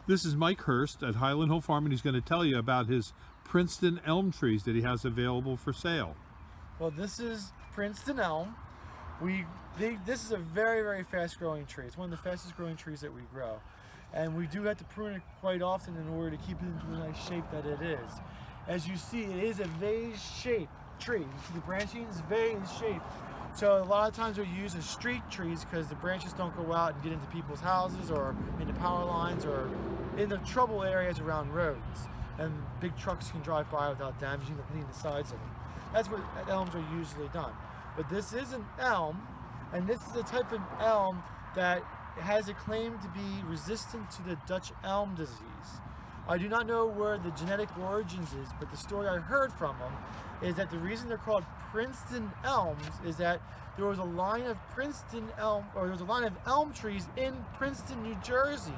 This is Mike Hurst at Highland Hill Farm, and he's going to tell you about his Princeton Elm trees that he has available for sale. Well, this is Princeton Elm. This is a very, very fast growing tree. It's one of the fastest growing trees that we grow. And we do have to prune it quite often in order to keep it into the nice shape that it is. As you see, it is a vase-shaped tree. You see the branching is vase-shaped. So a lot of times we use as street trees because the branches don't go out and get into people's houses or into power lines or in the trouble areas around roads. And big trucks can drive by without damaging the sides of them. That's where elms are usually done. But this is an elm, and this is a type of elm that has a claim to be resistant to the Dutch elm disease. I do not know where the genetic origins is, but the story I heard from them is that the reason they're called Princeton elms is that there was a line of Princeton elm, or there was a line of elm trees in Princeton, New Jersey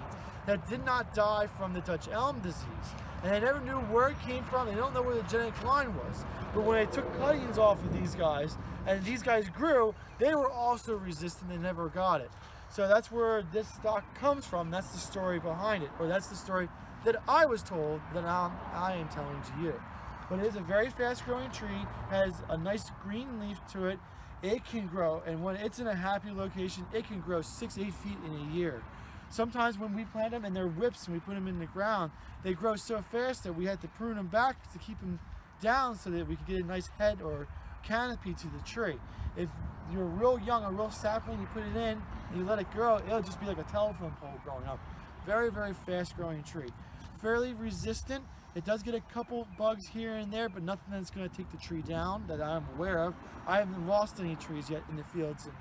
that did not die from the Dutch elm disease. And they never knew where it came from. They don't know where the genetic line was. But when they took cuttings off of these guys, and these guys grew, they were also resistant. They never got it. So that's where this stock comes from. That's the story behind it, or that's the story that I was told that I am telling to you. But it is a very fast growing tree, has a nice green leaf to it. It can grow, and when it's in a happy location, it can grow 6-8 feet in a year. Sometimes when we plant them and they're whips and we put them in the ground, they grow so fast that we had to prune them back to keep them down so that we could get a nice head or canopy to the tree. If you're real young, a real sapling, you put it in and you let it grow, it'll just be like a telephone pole growing up. Very, very fast growing tree. Fairly resistant. It does get a couple bugs here and there, but nothing that's going to take the tree down that I'm aware of. I haven't lost any trees yet in the fields, and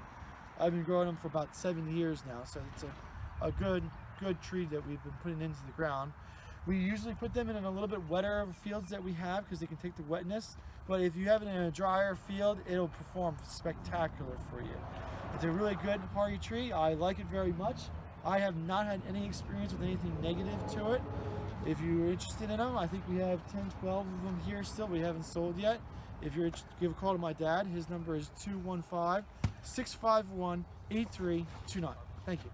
I've been growing them for about 7 years now, so it's a good tree that we've been putting into the ground. We usually put them in a little bit wetter fields that we have because they can take the wetness, but if you have it in a drier field, it'll perform spectacular for you. It's a really good hardy tree. I like it very much. I have not had any experience with anything negative to it. If you're interested in them, I think we have 10, 12 of them here still. We haven't sold yet. If you're interested, give a call to my dad. His number is 215-651-8329. Thank you.